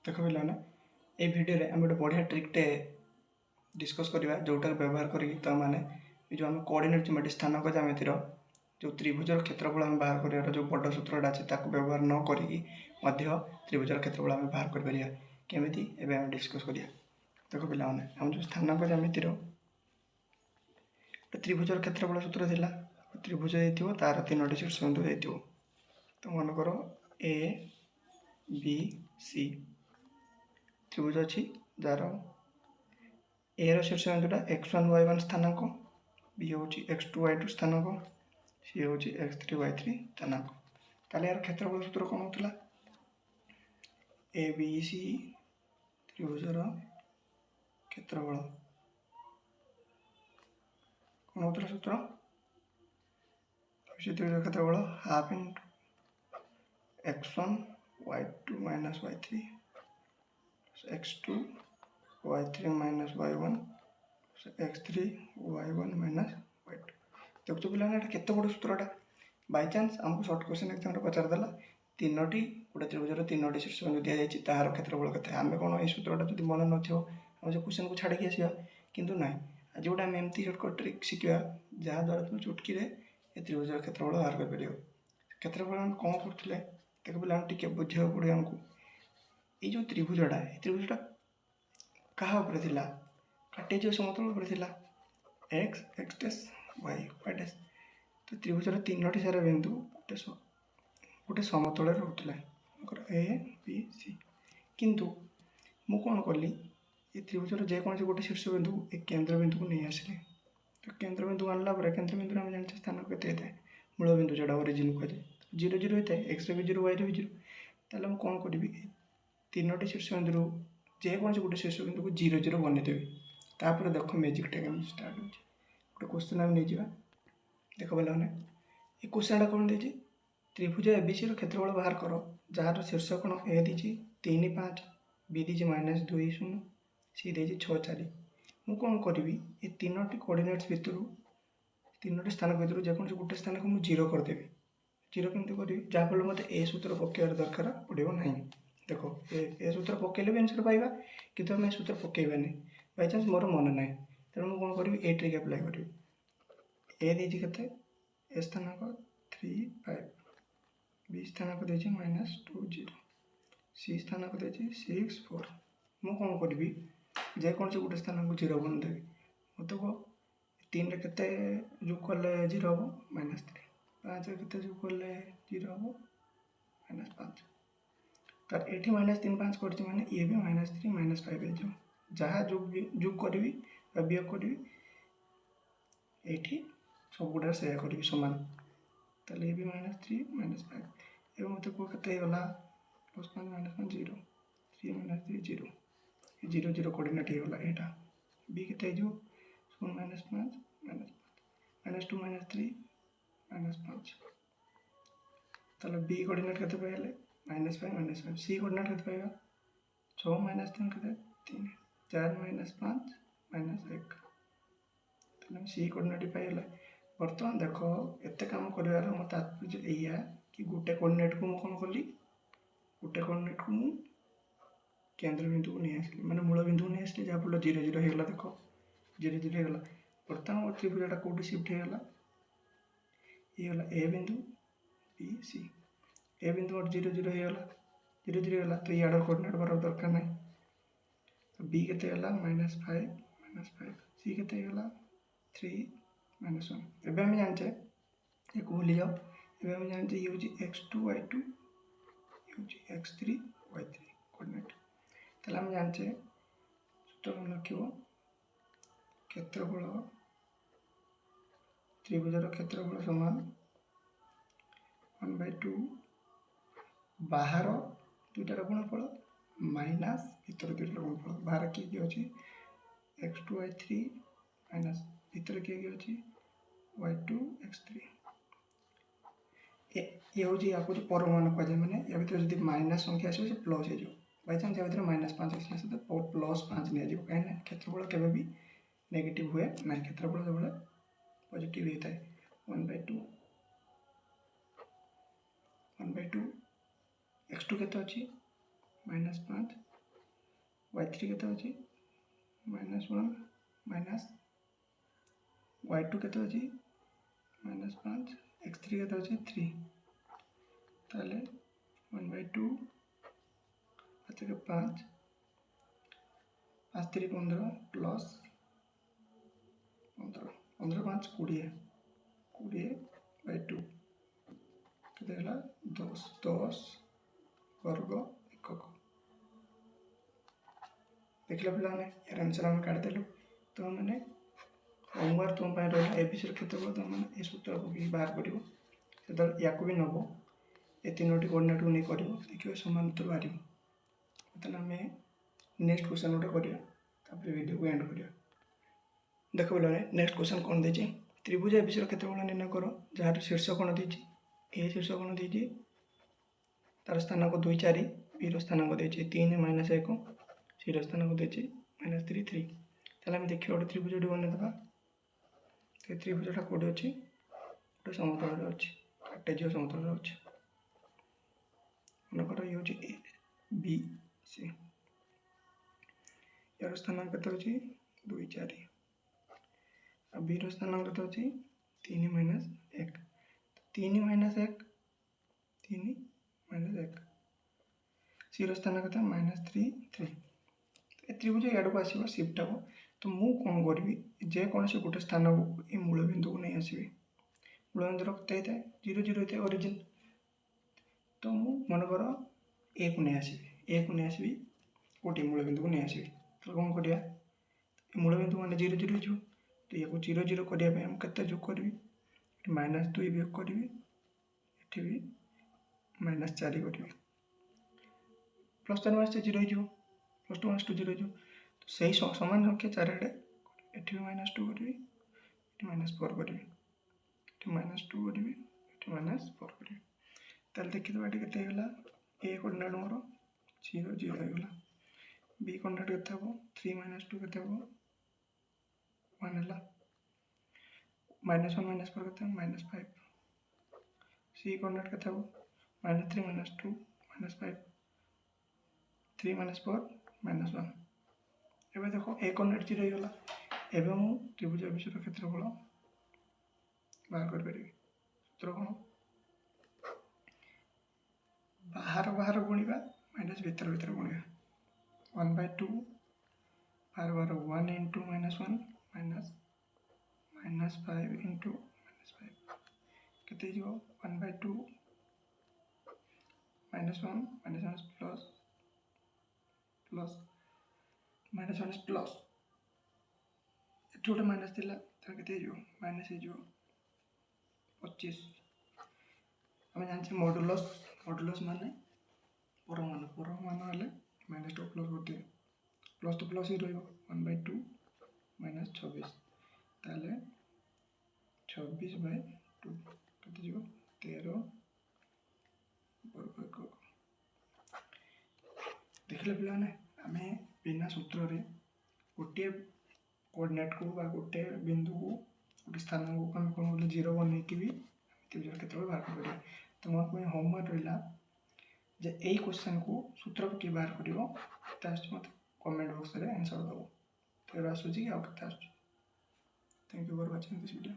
देख पाने ये भिडियो आम गोटे बढ़िया ट्रिकटे डिस्कस करवा जोटा व्यवहार करें जो आम कोऑर्डिनेट जो स्थानक ज्यामितिर जो त्रिभुजर क्षेत्रफल आम बाहर कर जो बड़ सूत्रटा अच्छे व्यवहार न करी त्रिभुजर क्षेत्रफल आम बाहर करमी एवं डिस्कस करिया। देख पे आम जो स्थानक ज्यामितिर त्रिभुजर क्षेत्रफल सूत्र थिला त्रिभुज देथिबो तार 3टी शीर्षबिंदु देथिबो। तो मन कर ए बी सी त्रिभुज अच्छी जार ए शीर्षबिंदुटा x1 y1 स्थानांक, बी हूँ x2 y2 स्थानांक, सी हूँ x3 y3 स्थानांक। ताले यार क्षेत्रफल सूत्र कौन होता ए बी सी त्रिभुजर क्षेत्रफल कौन होता सूत्र त्रिभुज क्षेत्रफल half into x1 y2 minus y3 x2 y3 minus y1 x3 y1 minus y2। देखो पिलाने केते बड़ सूत्रटा बाय चांस आमको शॉर्ट क्वेश्चन एग्जाम पचारदेला 3टी गोटे त्रिभुजर 3टी शीर्षबिंदु दिया जाइए तार क्षेत्रफल केते आम कौन ये सूत्रटा जब मन न आम जो क्वेश्चन को छाड़ी आसवा किंतु ना आज गोटे आम एमती शॉर्टकट ट्रिक शिखा जहाँद्वारा तुम चुटकी ये त्रिभुजर क्षेत्रफल बाहर कर क्षेत्रफल कौन करते देख पे टे बुझा पड़े आमको ये जो त्रिभुजटा क्या कार्टेजियन समतल x x dash y y dash. तो त्रिभुजर 3टी सारा बिंदु गोटे समतल रोला ए बी सी किंतु मु कौन कली ये त्रिभुजर जेकोसी गोटे शीर्ष बिंदु एक केंद्र बिंदु को नहीं आसिली। तो केंद्र बिंदु आनला केंद्र बिंदु आम जाने स्थान के मूल बिंदु जोड़ा ओरिजिन कहुए 0 0 होता है एक्स भी 0 वाई भी 0। ताल मुझे कौन करी 3टी शीर्ष बिंदु जेकोसी गोटे शीर्ष बिंदु को 0 0 बनईदेवी। तापर देख मैजिकटा केम स्टार्ट हो गोटे क्वेश्चन आम नहीं जा देख पे ये क्वेश्चनटा कौन दे त्रिभुज एबीसी क्षेत्रफल बाहर कर jar शीर्षकोण A the 3 5 be the -2 0 सी दी 6 4। मु कौन करी ये 3टी कोऑर्डिनेट्स भितर 3टी स्थान भितर जेकोसी गोटे स्थान को मुझे 0 करदेवी। 0 केमती करी जहाँफल मत ए सूत्र पकेबार दरकार पड़ो ना। देख ए सूत्र पकेले भी आंसर पाइबा किंतु आम सूत्र पकेबानी बाय चांस मोर मन ना तेणु मुझे कौन करी ए ट्रिक अप्लाई करी ए दी के ए स्थानांक 3 5 बी स्थानांक दे -2 0 सी स्थानांक दे 6 4। मु कौन करी जेकोसी गोटे स्थानांक 0 बनदेवी मत कह 3 के जोग कले 0 हम -3 5 के जोग कले 0 हम -5 तार ये -3 5 कर माने ये भी -3 -5 हो जहाँ जोग करी वियोग करी ये सब गुड़ा से करी सामान ताले ये भी -3 -5 ये मत कहते गला +5 -5 0 3 -3 0 0 0 कोऑर्डिनेट होगा यहाँ बी के 0 -5 -2 -3 -5 ताले बी कोऑर्डिनेट के पाइले -5 -5 सी कोऑर्डिनेट के पाइबा 6 -3 के 3 4 -5 -1 ताले सी कोऑर्डिनेट पाइले। बर्तमान देख एत कम कर मत तात्पर्य या कि गोटे कोऑर्डिनेट को कौन कली गोटे कोऑर्डिनेट को मु केंद्र बिंदु को नहीं आसली माने मूल बिंदु को नहीं आसली जहाँ फल 0 0 होगा देख 0 0 होगा। बर्तमान मोर त्रिभुजटा कौटी शिफ्ट होगा ये ए बिंदु बी सी ए बिंदु मोर 0 0 होगा 0 0 होगा तो यार कोऑर्डिनेट बार दरकार ना। तो बी के -5 -5 सी के 3 -1 एवं आम जाने ये भूली जाओ ये आम जाने ये हूँ x2 y2 ये x3 y3 कोऑर्डिनेट ताले आम जाने सूत्र लख क्षेत्रफल त्रिभुजर क्षेत्रफल समान 1/2 बाहर दुईटार गुणफल माइनस भीतर दुईटार गुणफल बाहर किए अच्छी x2 y3 माइनस भीतर किए अच्छी y2 x3 ये हूँ या परमान कहुए मैंने या भर जब माइनस संख्या आसो प्लस हो बाई चान्स या भर -5 आसला सहित +5 नि कहीं क्षेत्रफल के नेगेटिव हुए ना क्षेत्रफल सब पॉजिटिव होता है 1/2 1/2 x2 के -5 y3 केते अछि -1 माइनस y2 केते अछि -5 x3 केते अछि 3 ताले 1/2 5 के 5 5 3 15 प्लस 15 15 5 20 20/2 केते हला 10 10 वर्ग एकक देखला पिला ने यार आंसर हम काट देलु तो मैंने होमवर्क तुम पाए रहला एबीसी क्षेत्रफल तुम मैंने ए सूत्र को भी बाहर करिवो सेतर याकू भी नबो ए तीनोटी कोऑर्डिनेट को नहीं करिवो देखियो समान उत्तर बाहरिवो मतलब हमें नेक्स्ट क्वेश्चन उठा करिया तापर वीडियो को एंड करिया देखो बोला नेक्स्ट क्वेश्चन कोन देछि त्रिभुज एबीसी क्षेत्रफल निर्णय करो जहार शीर्ष कोण देछि ए शीर्ष कोण देछि तार स्थानांक 2 4 बी रो स्थानांक देछि 3 - 1 सी रो स्थानांक देछि -3 3 ताले हम देखियो ओटे त्रिभुज डी बने दबा ते त्रिभुजटा कोड अछि ओटे समतल रे अछि कार्टेजियो समतल रे अछि मनकर यो अछि ए बी सी यार स्थानांक कते अछि 2 4 अब बी रो स्थानांक कते अछि 3 - 1 3 - 1 3 - 1 सी रो स्थानांक कते -3 3 ए त्रिभुज याड को आसीबो शिफ्ट हो तो मु कोन करबी जे कोन से गोटे स्थान को ए मूल बिंदु को नहीं आसीबी मूल बिंदु रखते है 0 0 थे ओरिजिन तो मु मन करो ए को नहीं आसीबी कोटी मूल बिंदु को नहीं आसीबी तो कोन करिया ए मूल बिंदु माने 0 0 जो तो ये को 0 0 करिया पे हम कते जो करबी -2 भी करबी एठी भी -4 करबी प्लस 4 माइनस 0 जो प्लस 2 माइनस 2 0 जो तो सही समान संख्या 4 आड़े एठी भी -2 करबी एठी -4 करबी एठी -2 करबी एठी -4 करबी ताल देखि दबा एठी केते होला ए कोऑर्डिनेट मोर 0 0 होला बी कोऑर्डिनेट केते हो 3 - 2 केते हो 1 होला -1 -4 केते -5 सी कोऑर्डिनेट केते हो -3 - 2 -5 3 - 4 -1 एबे देखो ए कोऑर्डिनेट 0 होला एबे मु त्रिभुज एबीसी क्षेत्रफल बाहर कर परिबी सूत्र कोन बाहर गुणिबा माइनस भीतर गुणिबा 1/2 बाहर 1 into -1 -5 into -5 केते जो 1/2 -1 प्लस प्लस -1 प्लस एठोटे माइनस दिला त केते जो माइनस हे जो 25 हम जानछि मॉडुलस माने परमान हले -2 प्लस होते प्लस तो प्लस ही रहइबो 1/2 -26 ताले 26/2 केते जो 13 वर्ग को देखले पिला ने हमें बिना सूत्र रे गोटे कोऑर्डिनेट को बा गोटे बिंदु को गोटे स्थान को हम कोन बोले 0 बने कि भी त्रिभुज क्षेत्रफल बाहर कर परिया तो मोर को होमवर्क रहला जे एई क्वेश्चन को सूत्र के बाहर करिवो तास्ट मत कमेंट बॉक्स रे आंसर दबो तेरा सोची आ कथा thank you for watching this video.